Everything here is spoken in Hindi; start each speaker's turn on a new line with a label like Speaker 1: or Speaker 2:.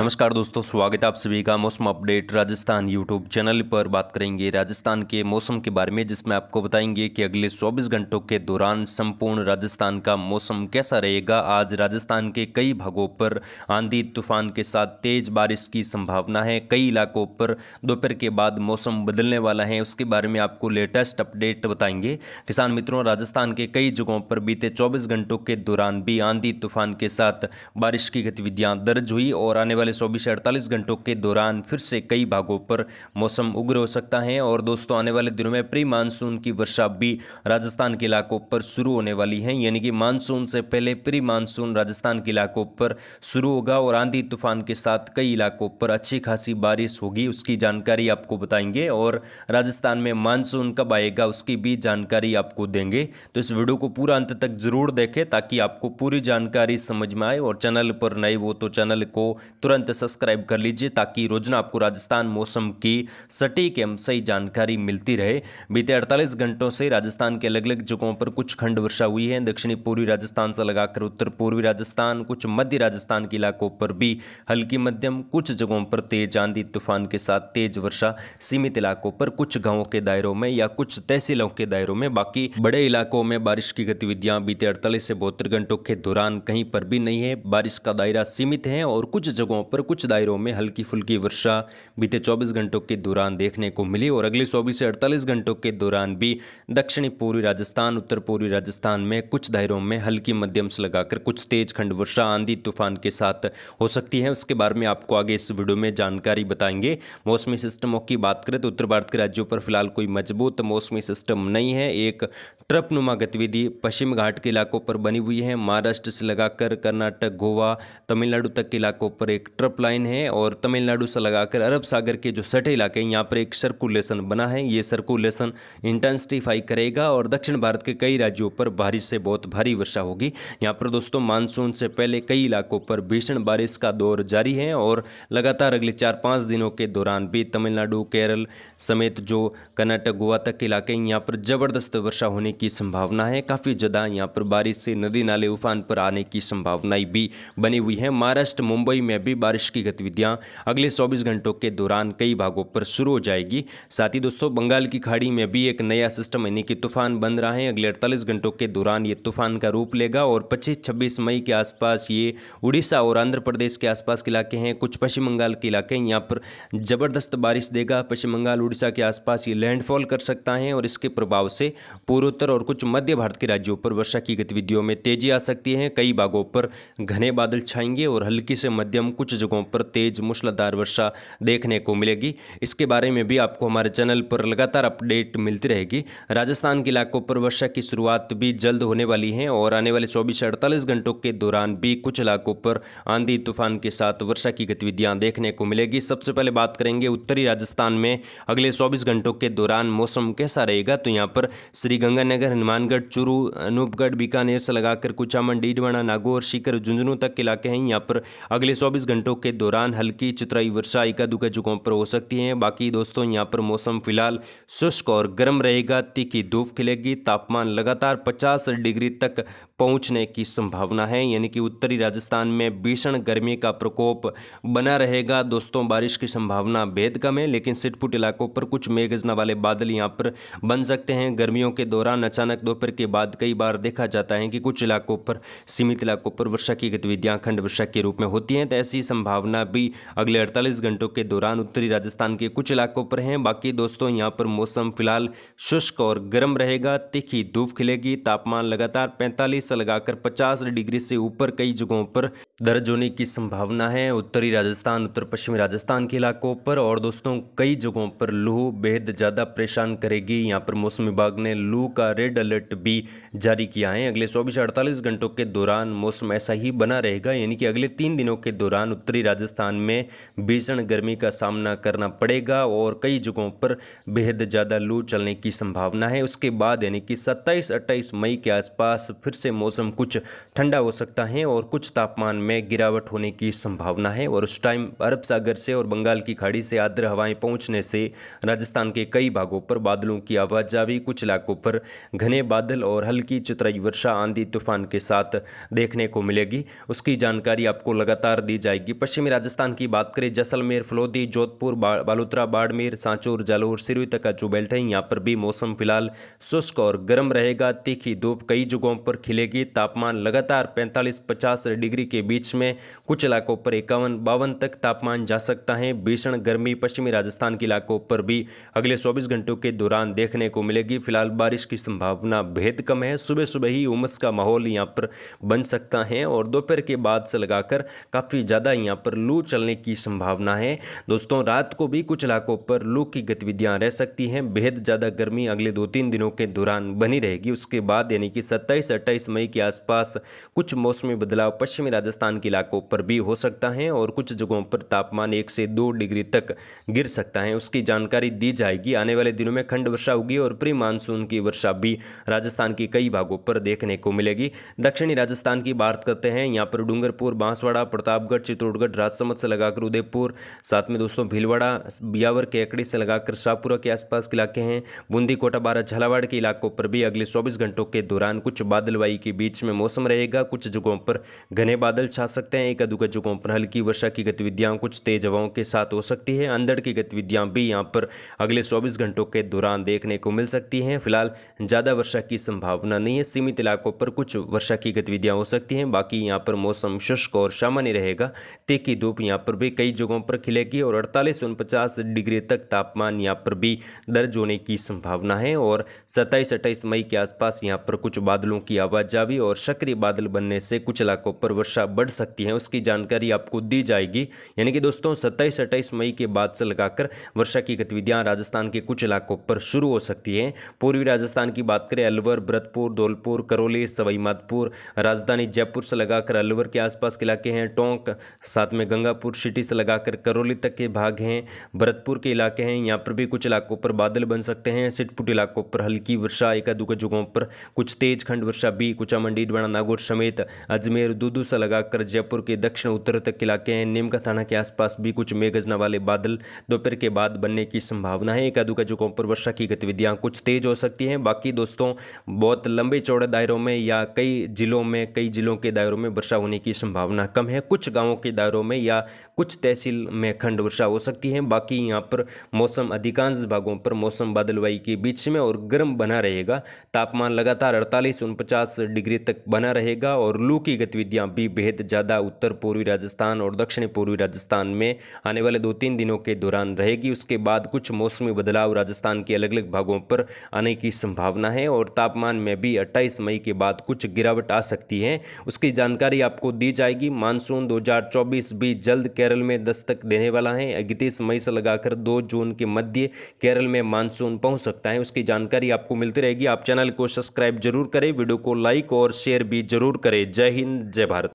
Speaker 1: नमस्कार दोस्तों, स्वागत है आप सभी का मौसम अपडेट राजस्थान यूट्यूब चैनल पर। बात करेंगे राजस्थान के मौसम के बारे में, जिसमें आपको बताएंगे कि अगले 24 घंटों के दौरान संपूर्ण राजस्थान का मौसम कैसा रहेगा। आज राजस्थान के कई भागों पर आंधी तूफान के साथ तेज बारिश की संभावना है। कई इलाकों पर दोपहर के बाद मौसम बदलने वाला है, उसके बारे में आपको लेटेस्ट अपडेट बताएंगे। किसान मित्रों, राजस्थान के कई जगहों पर बीते 24 घंटों के दौरान भी आंधी तूफान के साथ बारिश की गतिविधियां दर्ज हुई और आने वाले 24 से 48 घंटों के दौरान फिर से कई भागों पर मौसम उग्र हो सकता है। और दोस्तों, आने वाले दिनों में प्री मानसून की वर्षा भी राजस्थान के इलाकों पर शुरू होने वाली है, यानी कि मानसून से पहले प्री मानसून राजस्थान के इलाकों पर शुरू होगा और आंधी तूफान के साथ कई इलाकों पर अच्छी खासी बारिश होगी, उसकी जानकारी आपको बताएंगे। और राजस्थान में मानसून कब आएगा उसकी भी जानकारी आपको देंगे। तो इस वीडियो को पूरा अंत तक जरूर देखें ताकि आपको पूरी जानकारी समझ में आए। और चैनल पर नए हो तो चैनल को तुरंत सब्सक्राइब कर लीजिए ताकि रोजाना आपको राजस्थान मौसम की सटीक एवं सही जानकारी मिलती रहे। बीते 48 घंटों से राजस्थान के अलग अलग जगहों पर कुछ खंड वर्षा हुई है। दक्षिणी पूर्वी राजस्थान से लगाकर उत्तर पूर्वी राजस्थान, कुछ मध्य राजस्थान के इलाकों पर भी हल्की मध्यम, कुछ जगहों पर तेज आंधी तूफान के साथ तेज वर्षा, सीमित इलाकों पर कुछ गांवों के दायरों में या कुछ तहसीलों के दायरों में। बाकी बड़े इलाकों में बारिश की गतिविधियां बीते 48 से 72 घंटों के दौरान कहीं पर भी नहीं है। बारिश का दायरा सीमित है और कुछ जगहों पर कुछ दायरों में हल्की फुल्की वर्षा बीते 24 घंटों के दौरान देखने को मिली। और अगले 24 से 48 घंटों के दौरान भी दक्षिणी पूर्वी राजस्थान, उत्तर पूर्वी राजस्थान में कुछ दायरों में हल्की मध्यम से लगाकर कुछ तेज खंड वर्षा आंधी तूफान के साथ हो सकती है। उसके बारे में आपको आगे इस वीडियो में जानकारी बताएंगे। मौसमी सिस्टमों की बात करें तो उत्तर भारत के राज्यों पर फिलहाल कोई मजबूत मौसमी सिस्टम नहीं है। एक ट्रप नुमा गतिविधि पश्चिम घाट के इलाकों पर बनी हुई है। महाराष्ट्र से लगाकर कर्नाटक, गोवा, तमिलनाडु तक के इलाकों पर एक ट्रप लाइन है और तमिलनाडु से लगाकर अरब सागर के जो सटे इलाके हैं यहाँ पर एक सर्कुलेशन बना है। ये सर्कुलेशन इंटेंसिफाई करेगा और दक्षिण भारत के कई राज्यों पर भारी से बहुत भारी वर्षा होगी। यहाँ पर दोस्तों, मानसून से पहले कई इलाकों पर भीषण बारिश का दौर जारी है और लगातार अगले 4-5 दिनों के दौरान भी तमिलनाडु, केरल समेत जो कर्नाटक, गोवा तक के इलाके हैं यहाँ पर जबरदस्त वर्षा होने की संभावना है। काफ़ी ज़्यादा यहाँ पर बारिश से नदी नाले उफान पर आने की संभावनाएं भी बनी हुई है। महाराष्ट्र, मुंबई में भी बारिश की गतिविधियां अगले 24 घंटों के दौरान कई भागों पर शुरू हो जाएगी। साथ ही दोस्तों, बंगाल की खाड़ी में भी एक नया सिस्टम यानी कि तूफान बन रहा है। अगले 48 घंटों के दौरान ये तूफान का रूप लेगा और 25-26 मई के आसपास ये उड़ीसा और आंध्र प्रदेश के आसपास के इलाके हैं, कुछ पश्चिम बंगाल के इलाके हैं, यहाँ पर जबरदस्त बारिश देगा। पश्चिम बंगाल, उड़ीसा के आसपास ये लैंडफॉल कर सकता है और इसके प्रभाव से पूर्वोत्तर और कुछ मध्य भारत के राज्यों पर वर्षा की गतिविधियों में तेजी आ सकती है। कई भागों पर घने बादल छाएंगे और हल्की से मध्यम, कुछ जगहों पर तेज मूसलाधार वर्षा देखने को मिलेगी। इसके बारे में भी आपको हमारे चैनल पर लगातार अपडेट मिलती रहेगी। राजस्थान के इलाकों पर वर्षा की शुरुआत भी जल्द होने वाली है और आने वाले 24 से 48 घंटों के दौरान भी कुछ इलाकों पर आंधी तूफान के साथ वर्षा की गतिविधियां देखने को मिलेगी। सबसे पहले बात करेंगे उत्तरी राजस्थान में अगले 24 घंटों के दौरान मौसम कैसा रहेगा। तो यहाँ पर श्रीगंगानगर, हनुमानगढ़, चूरू, अनूपगढ़, बीकानेर से लगाकर कुचामन, डीडवाना, नागौर, सीकर, झुंझुनू तक के इलाके हैं। यहाँ पर अगले 24 घंटों के दौरान हल्की चितराई वर्षा एका दुका जगहों पर हो सकती है। बाकी दोस्तों, यहाँ पर मौसम फिलहाल शुष्क और गर्म रहेगा, तीखी धूप खिलेगी, तापमान लगातार 50 डिग्री तक पहुंचने की संभावना है, यानी कि उत्तरी राजस्थान में भीषण गर्मी का प्रकोप बना रहेगा। दोस्तों, बारिश की संभावना बेहद कम है, लेकिन सिटपुट इलाकों पर कुछ मेघगर्जना वाले बादल यहाँ पर बन सकते हैं। गर्मियों के दौरान अचानक दोपहर के बाद कई बार देखा जाता है कि कुछ इलाकों पर, सीमित इलाकों पर वर्षा की गतिविधियां खंड वर्षा के रूप में होती हैं। तो ऐसी संभावना भी अगले 48 घंटों के दौरान उत्तरी राजस्थान के कुछ इलाकों पर है। बाकी दोस्तों, यहाँ पर मौसम फिलहाल शुष्क और गर्म रहेगा, तीखी धूप खिलेगी, तापमान लगातार 45 से लगाकर 50 डिग्री से ऊपर कई जगहों पर दर्ज होने की संभावना है उत्तरी राजस्थान, उत्तर पश्चिमी राजस्थान के इलाकों पर। और दोस्तों, कई जगहों पर लू बेहद ज़्यादा परेशान करेगी। यहाँ पर मौसम विभाग ने लू का रेड अलर्ट भी जारी किया है। अगले 24 से 48 घंटों के दौरान मौसम ऐसा ही बना रहेगा, यानी कि अगले 3 दिनों के दौरान उत्तरी राजस्थान में भीषण गर्मी का सामना करना पड़ेगा और कई जगहों पर बेहद ज़्यादा लू चलने की संभावना है। उसके बाद यानी कि 27-28 मई के आसपास फिर से मौसम कुछ ठंडा हो सकता है और कुछ तापमान में गिरावट होने की संभावना है। और उस टाइम अरब सागर से और बंगाल की खाड़ी से आर्द्र हवाएं पहुंचने से राजस्थान के कई भागों पर बादलों की आवाजाही, कुछ इलाकों पर घने बादल और हल्की चितराई वर्षा आंधी तूफान के साथ देखने को मिलेगी। उसकी जानकारी आपको लगातार दी जाएगी पश्चिमी राजस्थान की बात करें, जैसलमेर, फलोदी, जोधपुर, बालोतरा, बाड़मेर, सांचौर, जालौर, सिरोही तक का जो बेल्ट है यहाँ पर भी मौसम फिलहाल शुष्क और गर्म रहेगा। तीखी धूप कई जगहों पर खिलेगी। तापमान लगातार 45-50 डिग्री के बीच में, कुछ इलाकों पर 51-52 तक तापमान जा सकता है। भीषण गर्मी पश्चिमी राजस्थान के इलाकों पर भी अगले 24 घंटों के दौरान देखने को मिलेगी। फिलहाल बारिश की संभावना बेहद कम है। सुबह सुबह ही उमस का माहौल यहाँ पर बन सकता है और दोपहर के बाद से लगाकर काफ़ी ज़्यादा यहाँ पर लू चलने की संभावना है। दोस्तों, रात को भी कुछ इलाकों पर लू की गतिविधियाँ रह सकती हैं। बेहद ज़्यादा गर्मी अगले 2-3 दिनों के दौरान बनी रहेगी। उसके बाद यानी कि 27-28 मई के आसपास कुछ मौसमी बदलाव पश्चिमी राजस्थान के इलाकों पर भी हो सकता है और कुछ जगहों पर तापमान 1 से 2 डिग्री तक गिर सकता है। उसकी जानकारी दी जाएगी। आने वाले दिनों में खंड वर्षा होगी और प्री मानसून की वर्षा भी राजस्थान की कई भागों पर देखने को मिलेगी। दक्षिणी राजस्थान की बात करते हैं, यहाँ पर डूंगरपुर, बांसवाड़ा, प्रतापगढ़, चित्तौड़गढ़, राजसमंद से लगाकर उदयपुर, साथ में दोस्तों भीलवाड़ा, बियावर, केकड़ी से लगाकर शाहपुरा के आसपास के इलाके हैं। बूंदी, कोटा, बारा, झालावाड़ के इलाकों पर भी अगले 24 घंटों के दौरान कुछ बादलवाई के बीच में मौसम रहेगा। कुछ जगहों पर घने बादल छा सकते हैं। एक अधूक जगहों पर हल्की वर्षा की गतिविधियां कुछ तेज हवाओं के साथ हो सकती है। अंधड़ की गतिविधियां भी यहां पर अगले 24 घंटों के दौरान देखने को मिल सकती हैं। फिलहाल ज़्यादा वर्षा की संभावना नहीं है। सीमित इलाकों पर कुछ वर्षा की गतिविधियां हो सकती हैं। बाकी यहाँ पर मौसम शुष्क और सामान्य रहेगा। तीखी धूप यहाँ पर भी कई जगहों पर खिलेगी और 48-49 डिग्री तक तापमान यहाँ पर भी दर्ज होने की संभावना है और 27-28 मई के आसपास यहाँ पर कुछ बादलों की आवाजावी और सक्रिय बादल बनने से कुछ इलाकों पर वर्षा बढ़ सकती है। उसकी जानकारी आपको दी जाएगी। यानी कि दोस्तों 27-28 मई के बाद से लगाकर वर्षा की गतिविधियां राजस्थान के कुछ इलाकों पर शुरू हो सकती हैं। पूर्वी राजस्थान की बात करें, अलवर, भरतपुर, धौलपुर, करौली, सवाई माधोपुर, राजधानी जयपुर से लगाकर अलवर के आसपास के इलाके हैं। टोंक, साथ में गंगापुर सिटी से लगाकर करौली तक के भाग हैं। भरतपुर के इलाके हैं, यहाँ पर भी कुछ इलाकों पर बादल बन सकते हैं। सिटपुट इलाकों पर हल्की वर्षा, एक आध जगहों पर कुछ तेज खंड वर्षा भी, कुचामन, डीडवाना, नागौर समेत अजमेर, दूदू से लगाकर जयपुर के दक्षिण उत्तर तक के इलाके हैं। नीमका थाना के आसपास भी कुछ मेघगर्जना वाले बादल दोपहर के बाद बनने की संभावना है। एक आध जगहों पर वर्षा की गतिविधियां कुछ तेज हो सकती हैं। बाकी दोस्तों बहुत लंबे चौड़े दायरों में या कई जिलों के दायरों में वर्षा होने की संभावना कम है। कुछ गाँवों के दायरों में या कुछ तहसील में खंड वर्षा हो सकती है। बाकी यहाँ पर मौसम अधिकांश भागों पर मौसम बादलवाई के बीच में और गर्म बना रहेगा। तापमान लगातार 48-49 डिग्री तक बना रहेगा और लू की गतिविधियां भी बेहद ज़्यादा उत्तर पूर्वी राजस्थान और दक्षिणी पूर्वी राजस्थान में आने वाले 2-3 दिनों के दौरान रहेगी। उसके बाद कुछ मौसमी बदलाव राजस्थान के अलग अलग भागों पर आने की संभावना है और तापमान में भी 28 मई के बाद कुछ गिरावट आ सकती है। उसकी जानकारी आपको दी जाएगी। मानसून 2024 भी जल्द केरल में दस्तक देने वाला है। 31 मई से लगाकर 2 जून के मध्य केरल में मानसून पहुंच सकता है। उसकी जानकारी आपको मिलती रहेगी। आप चैनल को सब्सक्राइब जरूर करें, वीडियो को लाइक और शेयर भी जरूर करें। जय हिंद, जय भारत।